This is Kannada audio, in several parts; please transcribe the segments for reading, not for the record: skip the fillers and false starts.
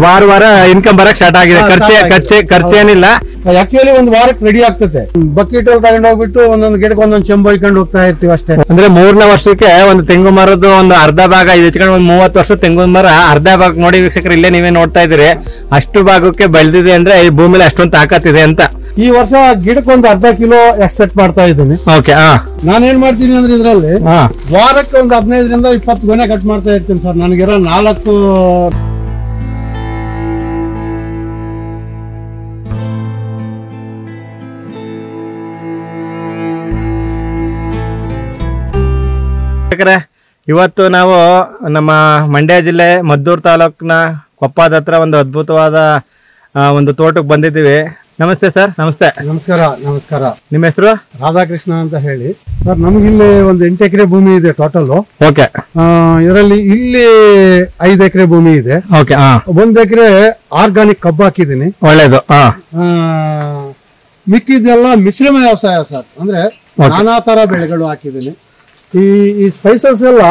ವಾರ ಇನ್ಕಮ್ ಬರಕ್ ಸ್ಟಾರ್ಟ್ ಆಗಿದೆ. ಖರ್ಚೇನಿಲ್ಲ. ಆಕ್ಚುಲಿ ಒಂದು ವಾರಕ್ಕೆ ರೆಡಿ ಆಗ್ತದೆ. ಬಕೆಟ್ ತಗೊಂಡ್ ಹೋಗ್ಬಿಟ್ಟು ಒಂದೊಂದು ಗಿಡಕ್ಕೆ ಒಂದೊಂದು ಚೆಂಬು ಹೊಯ್ಕೊಂಡು ಹೋಗ್ತಾ ಇರ್ತೀವಿ ಅಷ್ಟೇ. ಅಂದ್ರೆ 3ನೇ ವರ್ಷಕ್ಕೆ ಒಂದು ತೆಂಗು ಮರದ್ದು ಒಂದು ಅರ್ಧ ಭಾಗ ಇದು ಹೆಚ್ಚಿಕೊಂಡು ಒಂದು 30 ವರ್ಷ ತೆಂಗು ಮರ ಅರ್ಧ ಭಾಗ ನೋಡಿ ವೀಕ್ಷಕರು, ಇಲ್ಲೇ ನೀವೇ ನೋಡ್ತಾ ಇದ್ದೀರಿ. ಅಷ್ಟು ಭಾಗಕ್ಕೆ ಬೆಳೆದಿದೆ ಅಂದ್ರೆ ಈ ಭೂಮಿಲಿ ಅಷ್ಟೊಂದು ತಾಕತ್ತಿದೆ ಅಂತ. ಈ ವರ್ಷ ಗಿಡಕ್ಕೆ ಒಂದು ಅರ್ಧ ಕಿಲೋ ಎಕ್ಸ್ಪೆಕ್ಟ್ ಮಾಡ್ತಾ ಇದ್ದೀನಿ. ಓಕೆ. ನಾನೇನ್ ಮಾಡ್ತೀನಿ ಅಂದ್ರೆ ಇದ್ರಲ್ಲಿ ವಾರಕ್ಕೆ ಒಂದು 15ರಿಂದ 20 ಗೊನೆ ಕಟ್ ಮಾಡ್ತಾ ಇರ್ತೀನಿ ಸರ್. ನನಗಿರೋ 4 ಇವತ್ತು ನಾವು ನಮ್ಮ ಮಂಡ್ಯ ಜಿಲ್ಲೆ ಮದ್ದೂರು ತಾಲೂಕಿನ ಕೊಪ್ಪದ ಹತ್ರ ಒಂದು ಅದ್ಭುತವಾದ ಒಂದು ತೋಟಕ್ಕೆ ಬಂದಿದ್ದೀವಿ. ನಮಸ್ತೆ ಸರ್. ನಮಸ್ತೆ. ನಮಸ್ಕಾರ. ನಮಸ್ಕಾರ. ನಿಮ್ಮ ಹೆಸರು? ರಾಧಾಕೃಷ್ಣ ಅಂತ ಹೇಳಿ ಸರ್. ನಮಗಿಲ್ಲಿ ಒಂದು 8 ಎಕರೆ ಭೂಮಿ ಇದೆ ಟೋಟಲ್. ಓಕೆ. ಇದರಲ್ಲಿ ಇಲ್ಲಿ 5 ಎಕರೆ ಭೂಮಿ ಇದೆ. ಓಕೆ. 1 ಎಕರೆ ಆರ್ಗಾನಿಕ್ ಕಬ್ಬು ಹಾಕಿದ್ದೀನಿ. ಒಳ್ಳೇದು. ಮಿಕ್ಕಿದೆಲ್ಲ ಮಿಶ್ರಮ ವ್ಯವಸಾಯ ಸರ್. ಅಂದ್ರೆ ನಾನಾ ತರ ಬೆಳೆಗಳು ಹಾಕಿದ್ದೀನಿ. ಈ ಸ್ಪೈಸಸ್ ಎಲ್ಲ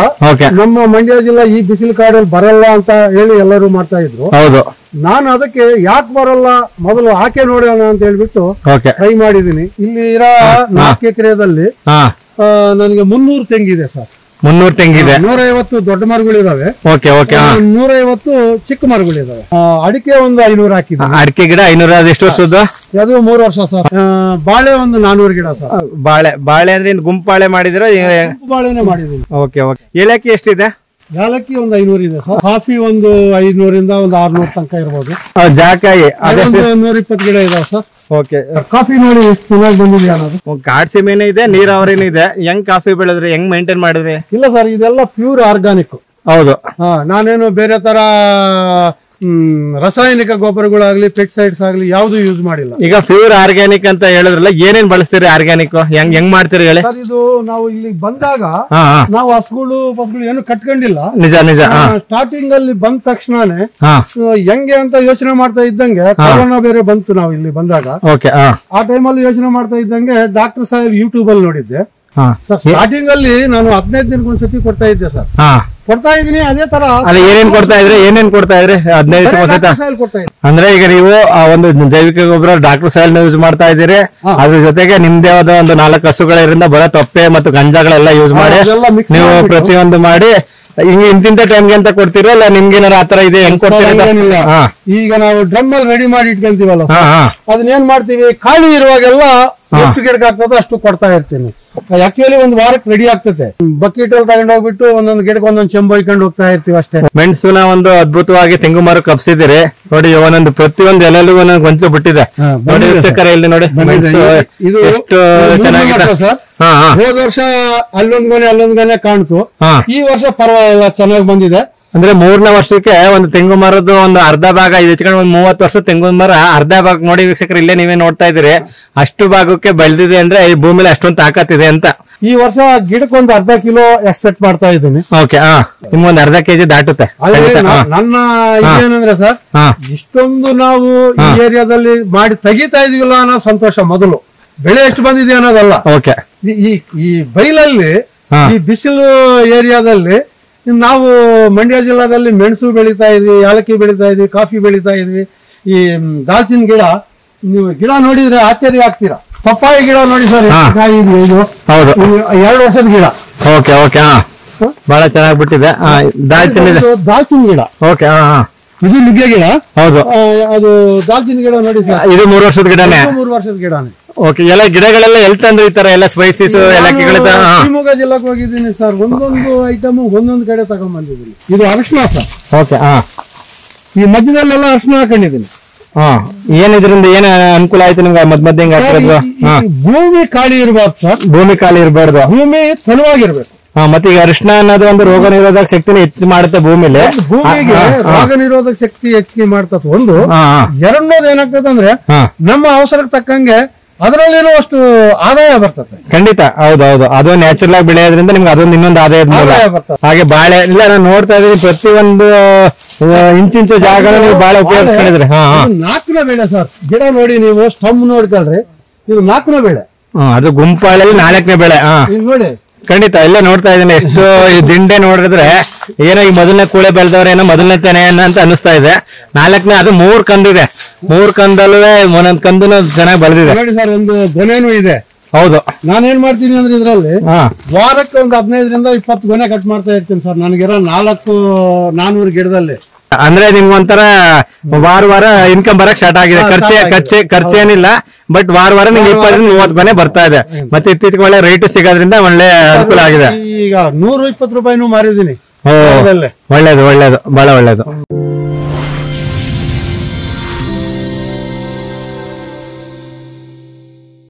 ನಮ್ಮ ಮಂಡ್ಯ ಜಿಲ್ಲಾ ಈ ಬಿಸಿಲು ಕಾಡಲ್ಲಿ ಬರಲ್ಲ ಅಂತ ಹೇಳಿ ಎಲ್ಲರೂ ಮಾಡ್ತಾ ಇದ್ರು. ಹೌದು. ನಾನು ಅದಕ್ಕೆ ಯಾಕೆ ಬರಲ್ಲ ಮೊದಲು ಹಾಕಿ ನೋಡೋಣ ಅಂತ ಹೇಳ್ಬಿಟ್ಟು ಟ್ರೈ ಮಾಡಿದೀನಿ. ಇಲ್ಲಿ ಇರೋ 4 ಎಕರೆದಲ್ಲಿ ನನಗೆ 300 ತೆಂಗಿದೆ ಸರ್. 300 ತೆಂಗಿದೆ. 150 ದೊಡ್ಡ ಮರಗಳಿದಾವೆ. 150 ಚಿಕ್ಕ ಮರಗಳಿದಾವೆ. ಅಡಿಕೆ ಒಂದು 500 ಹಾಕಿದ್ದೆ. ಅಡಿಕೆ ಗಿಡ 500. ಎಷ್ಟು ವರ್ಷದ್ದು? ಅದು 3 ವರ್ಷ ಸರ್. ಬಾಳೆ ಒಂದು 400 ಗಿಡ ಸರ್. ಬಾಳೆ ಅಂದ್ರೆ ಗುಂಪು ಬಾಳೆ ಮಾಡಿದಿರ? ಬಾಳೆನೆ ಮಾಡಿದೀನಿ. ಓಕೆ. ಏಲಕ್ಕಿ ಎಷ್ಟಿದೆ? ಏಲಕ್ಕಿ ಒಂದು 500 ಇದೆ ಸರ್. ಕಾಫಿ ಒಂದು 500ರಿಂದ ಒಂದು 600 ತನಕ ಇರ್ಬೋದು. ಜಾಕಾಯಿ 120 ಗಿಡ ಇದಾವೆ ಸರ್. ಓಕೆ. ಕಾಫಿ ನೋಡಿ ಎಷ್ಟು ಚೆನ್ನಾಗಿ ಬಂದಿದೆ ಅನ್ನೋದು. ಕಾಡ್ ಸೀಮೆನೂ ಇದೆ, ನೀರಾವರಿನೂ ಇದೆ. ಹೆಂಗ್ ಕಾಫಿ ಬೆಳೆದ್ರಿ? ಹೆಂಗ್ ಮೇಂಟೈನ್ ಮಾಡಿದ್ರಿ? ಇಲ್ಲ ಸರ್, ಇದೆಲ್ಲ ಪ್ಯೂರ್ ಆರ್ಗಾನಿಕ್. ಹೌದು. ನಾನೇನು ಬೇರೆ ತರ ರಾಸಾಯನಿಕ ಗೊಬ್ಬರಗಳಾಗ್ಲಿ ಪೆಸ್ಟಿಸೈಡ್ಸ್ ಆಗ್ಲಿ ಯಾವ್ದು ಯೂಸ್ ಮಾಡಿಲ್ಲ. ಈಗ ಪ್ಯೂರ್ ಆರ್ಗ್ಯಾನಿಕ್ ಅಂತ ಹೇಳಿದ್ರಲ್ಲ, ಏನೇನ್ ಬಳಸ್ತೀರಿ ಆರ್ಗ್ಯಾನಿಕ್? ಹೆಂಗ್ ಮಾಡ್ತೀರಿ ಹೇಳಿ? ಇದು ನಾವು ಇಲ್ಲಿ ಬಂದಾಗ ನಾವು ಹಸುಗಳು ಏನು ಕಟ್ಕೊಂಡಿಲ್ಲ. ನಿಜ ನಿಜ. ಸ್ಟಾರ್ಟಿಂಗ್ ಅಲ್ಲಿ ಬಂದ ತಕ್ಷಣನೇ ಹೆಂಗೆ ಅಂತ ಯೋಚನೆ ಮಾಡ್ತಾ ಇದ್ದಂಗೆ ಕೊರೋನಾ ಬೇರೆ ಬಂತು. ನಾವು ಇಲ್ಲಿ ಬಂದಾಗ ಆ ಟೈಮಲ್ಲಿ ಯೋಚನೆ ಮಾಡ್ತಾ ಇದ್ದಂಗೆ ಡಾಕ್ಟರ್ ಸಾಹೇಬ್ ಯೂಟ್ಯೂಬ್ ಅಲ್ಲಿ ನೋಡಿದ್ದೆ. ಸ್ಟಾರ್ಟಿಂಗ್ ಅಲ್ಲಿ ನಾನು 15 ದಿನಕ್ಕೊಂದ್ಸತಿ ಕೊಡ್ತಾ ಇದ್ದೆ ಸರ್. ಕೊಡ್ತಾ ಇದೀನಿ ಅದೇ ತರ. ಏನೇನ್ ಕೊಡ್ತಾ ಇದ್ರಿ? 15 ದಿವಸ ಅಂದ್ರೆ ಈಗ ನೀವು ಆ ಒಂದು ಜೈವಿಕ ಗೊಬ್ಬರ ಡಾಕ್ಟರ್ ಸಾಯಿಲ್ ಯೂಸ್ ಮಾಡ್ತಾ ಇದ್ದೀರಿ. ಅದ್ರ ಜೊತೆಗೆ ನಿಮ್ದೇ ಆದ ಒಂದು 4 ಹಸುಗಳಿಂದ ಬರೋ ತೊಪ್ಪೆ ಮತ್ತು ಗಂಜಗಳೆಲ್ಲ ಯೂಸ್ ಮಾಡಿ ನೀವು ಪ್ರತಿಯೊಂದು ಮಾಡಿ ಇಂತಿಂತ ಟೈಮ್ಗೆ ಅಂತ ಕೊಡ್ತೀರೋ ಅಲ್ಲ ನಿಮ್ಗೇನಾರ ಆತರ ಇದೆ? ಹೆಂಗ್ ಕೊಡ್ತೀರಾ? ಈಗ ನಾವು ಡ್ರಮ್ ಅಲ್ಲಿ ರೆಡಿ ಮಾಡಿ ಇಟ್ಕೊಂತೀವಲ್ಲ, ಅದನ್ನೇನ್ ಮಾಡ್ತೀವಿ, ಖಾಲಿ ಇರುವಾಗೆಲ್ಲ ಎಷ್ಟು ಗಿಡಕ್ಕೆ ಆಗ್ತದೋ ಅಷ್ಟು ಕೊಡ್ತಾ ಇರ್ತೀನಿ. ಆಕ್ಚುಲಿ ಒಂದು ವಾರಕ್ಕೆ ರೆಡಿ ಆಗ್ತದೆ. ಬಕೆಟ್ ಅಲ್ಲಿ ತಗೊಂಡ್ ಹೋಗ್ಬಿಟ್ಟು ಒಂದೊಂದು ಗಿಡಕ್ಕೆ ಒಂದೊಂದು ಚೆಂಬು ಹೊಯ್ಕೊಂಡು ಹೋಗ್ತಾ ಇರ್ತೀವಿ ಅಷ್ಟೇ. ಮೆಣಸುನ ಒಂದು ಅದ್ಭುತವಾಗಿ ತೆಂಗು ಮರ ಕಪ್ಸಿದಿರಿ ನೋಡಿ. ಒಂದೊಂದು ಪ್ರತಿಯೊಂದು ಎಲೆಲ್ಲೂ ಒಂದೊಂದು ಗೊಂಚಲು ಬಿಟ್ಟಿದೆ ನೋಡಿ ವೀಕ್ಷಕರ. ಇಲ್ಲಿ ನೋಡಿ ಮೆಣಸು ಎಷ್ಟು ಚೆನ್ನಾಗಿದೆ ಸರ್. ಹೋದ ವರ್ಷ ಅಲ್ಲೊಂದ್ ಗೊನೆ ಕಾಣ್ತು. ಈ ವರ್ಷ ಪರವಾಗಿಲ್ಲ, ಚೆನ್ನಾಗಿ ಬಂದಿದೆ. ಅಂದ್ರೆ 3ನೇ ವರ್ಷಕ್ಕೆ ಒಂದು ತೆಂಗು ಮರದ್ದು ಒಂದು ಅರ್ಧ ಭಾಗ ಇದು ಹೆಚ್ಚಿಕೊಂಡು ಒಂದು 30 ವರ್ಷ ತೆಂಗು ಮರ ಅರ್ಧ ಭಾಗ ನೋಡಿ ವೀಕ್ಷಕರು, ಇಲ್ಲೇ ನೀವೇ ನೋಡ್ತಾ ಇದ್ದೀರಿ. ಅಷ್ಟು ಭಾಗಕ್ಕೆ ಬೆಳೆದಿದೆ ಅಂದ್ರೆ ಈ ಭೂಮಿಲಿ ಅಷ್ಟೊಂದು ತಾಕತ್ತಿದೆ ಅಂತ. ಈ ವರ್ಷ ಗಿಡಕ್ಕೆ ಒಂದು ಅರ್ಧ ಕಿಲೋ ಎಕ್ಸ್ಪೆಕ್ಟ್ ಮಾಡ್ತಾ ಇದ್ದೀನಿ. ಓಕೆ. ನಿಮ್ಗೊಂದು ಅರ್ಧ ಕೆಜಿ ದಾಟುತ್ತೆ. ನನ್ನ ಏನಂದ್ರೆ ಸರ್, ಇಷ್ಟೊಂದು ನಾವು ಈ ಏರಿಯಾದಲ್ಲಿ ಮಾಡಿ ತೆಗಿತಾ ಇದೀವಲ್ಲ ಅನ್ನೋ ಸಂತೋಷ ಮೊದಲು. ಬೆಳೆ ಎಷ್ಟು ಬಂದಿದೆ ಅನ್ನೋದಲ್ಲ. ಓಕೆ. ಈ ಬೈಲಲ್ಲಿ ಈ ಬಿಸಿಲು ಏರಿಯಾದಲ್ಲಿ ನಾವು ಮಂಡ್ಯ ಜಿಲ್ಲಾದಲ್ಲಿ ಮೆಣಸು ಬೆಳೀತಾ ಇದ್ವಿ, ಏಲಕ್ಕಿ ಬೆಳೀತಾ ಇದ್ವಿ, ಕಾಫಿ ಬೆಳೀತಾ ಇದ್ವಿ. ಈ ದಾಲ್ಚಿನ್ ಗಿಡ ನೀವು ಗಿಡ ನೋಡಿದ್ರೆ ಆಶ್ಚರ್ಯ ಆಗ್ತೀರಾ. ಪಪ್ಪಾಯಿ ಗಿಡ ನೋಡಿ ಸರ್, ಇದು 2 ವರ್ಷದ ಗಿಡ. Okay okay. ಬಹಳ ಚೆನ್ನಾಗಿ ಬಿಟ್ಟಿದೆ. ದಾಲ್ಚಿನ್ ಗಿಡ. ಓಕೆ. ಇದು ನುಗ್ಗೆ ಗಿಡ. ಹೌದು. ಅದು ದಾಲ್ಚಿನ್ ಗಿಡ ನೋಡಿ ಸರ್, ಇದು 3 ವರ್ಷದ ಗಿಡನೇ. 3 ವರ್ಷದ ಗಿಡನೇ. ಓಕೆ. ಎಲ್ಲ ಗಿಡಗಳೆಲ್ಲ ಎಲ್ಲಿ ತಂದ್ರೆ ಈ ತರ ಎಲ್ಲ ಸ್ಪೈಸಸ್ ಏಲಕ್ಕಿಗಳು? ಶಿವಮೊಗ್ಗ ಜಿಲ್ಲಾಕ್ ಹೋಗಿದ್ದೀನಿ ಸರ್. ಒಂದೊಂದು ಐಟಮ್ ಒಂದೊಂದು ಕಡೆ ತಗೊಂಡ್ ಬಂದಿದ್ದೀನಿ. ಇದು ಅರಿಶಿನ ಸರ್. ಓಕೆ. ಈ ಮಧ್ಯದಲ್ಲೆಲ್ಲ ಅರಿಶಿನ ಹಾಕೊಂಡಿದ್ದೀನಿ. ಏನಿದ್ರಿಂದ ಏನ್ ಅನುಕೂಲ ಆಯ್ತು ನಿಮ್ಗೆ? ಭೂಮಿ ಖಾಲಿ ಇರಬಾರ್ದು ಸರ್. ಭೂಮಿ ಖಾಲಿ ಇರಬಾರ್ದು, ಭೂಮಿ ತನುವಾಗಿರ್ಬೇಕು. ಮತ್ತೆ ಈಗ ಅರಿಶಿನ ಅನ್ನೋದು ಒಂದು ರೋಗ ನಿರೋಧಕ ಶಕ್ತಿನ ಹೆಚ್ಚು ಮಾಡುತ್ತೆ ಭೂಮಿಲಿ. ಭೂಮಿಗೆ ರೋಗ ನಿರೋಧಕ ಶಕ್ತಿ ಹೆಚ್ಚಿಗೆ ಮಾಡ್ತದ ಒಂದು. ಎರಡನೇದು ಏನಾಗ್ತದೆ ಅಂದ್ರೆ ನಮ್ಮ ಅವಸರಕ್ಕೆ ತಕ್ಕಂಗೆ ಅದರಲ್ಲಿರೋ ಅಷ್ಟು ಆದಾಯ ಬರ್ತದೆ. ಖಂಡಿತ. ಹೌದೌದು. ಅದು ನ್ಯಾಚುರಲ್ ಆಗಿ ಬೆಳೆಯೋದ್ರಿಂದ ನಿಮ್ಗೆ ಅದೊಂದು ಇನ್ನೊಂದು ಆದಾಯದ ಮೂಲ. ಹಾಗೆ ಬಾಳೆ ಇಲ್ಲ, ನಾನು ನೋಡ್ತಾ ಇದ್ದೀನಿ ಪ್ರತಿಯೊಂದು ಇಂಚಿಂಚು ಜಾಗ ನೀವು ಬಾಳೆ ಉಪಯೋಗಿಸ್ಕೊಂಡಿದ್ರಿ. 4ನೇ ಬೆಳೆ ಸರ್. ಗಿಡ ನೋಡಿ ನೀವು, ಸ್ಟಮ್ ನೋಡ್ಕೊಳ್ರಿ, ಇದು 4ನೇ ಬೆಳೆ. ಅದು ಗುಂಪಾಳಲ್ಲಿ 4ನೇ ಬೆಳೆ. ನೋಡಿ ಖಂಡಿತ ಇಲ್ಲೇ ನೋಡ್ತಾ ಇದ್ದೀನಿ ಎಷ್ಟು ಈ ದಿಂಡೆ ನೋಡಿದ್ರೆ ಏನೋ ಈ ಮೊದಲನೇ ಕೂಳೆ ಬೆಳೆದವ್ರ ಏನೋ ಮೊದಲನೇ ತೆನೆ ಅಂತ ಅನಿಸ್ತಾ ಇದೆ. 4ನೇ ಅದು 3 ಕಂದಿದೆ. 3 ಕಂದಲ್ಲೂ ಒಂದೊಂದ್ ಕಂದುನು ಚೆನ್ನಾಗಿ ಬೆಳೆದಿದೆ ನೋಡಿ ಸರ್. ಒಂದು ಗೊನೆನೂ ಇದೆ. ಹೌದು. ನಾನೇನ್ ಮಾಡ್ತೀನಿ ಅಂದ್ರೆ ಇದ್ರಲ್ಲಿ ವಾರಕ್ಕೆ ಒಂದು 15ರಿಂದ 20 ಗೊನೆ ಕಟ್ ಮಾಡ್ತಾ ಇರ್ತೀನಿ ಸರ್. ನನಗಿರೋ 400 ಗಿಡದಲ್ಲಿ. ಅಂದ್ರೆ ನಿಮ್ಗೊಂಥರ ವಾರ ಇನ್ಕಮ್ ಬರಕ್ ಸ್ಟಾರ್ಟ್ ಆಗಿದೆ. ಖರ್ಚೇನಿಲ್ಲ, ಬಟ್ ವಾರ ನಿಮ್ಗೆ 20-30 ಗೊನೆ ಬರ್ತಾ ಇದೆ. ಮತ್ತೆ ಇತ್ತೀಚೆಗೆ ಒಳ್ಳೆ ರೇಟ್ ಸಿಗೋದ್ರಿಂದ ಒಳ್ಳೆ ಅನುಕೂಲ ಆಗಿದೆ. ಈಗ 120 ರೂಪಾಯಿನೂ ಮಾರಿದೀನಿ. ಒಳ್ಳೇದು ಬಹಳ ಒಳ್ಳೇದು.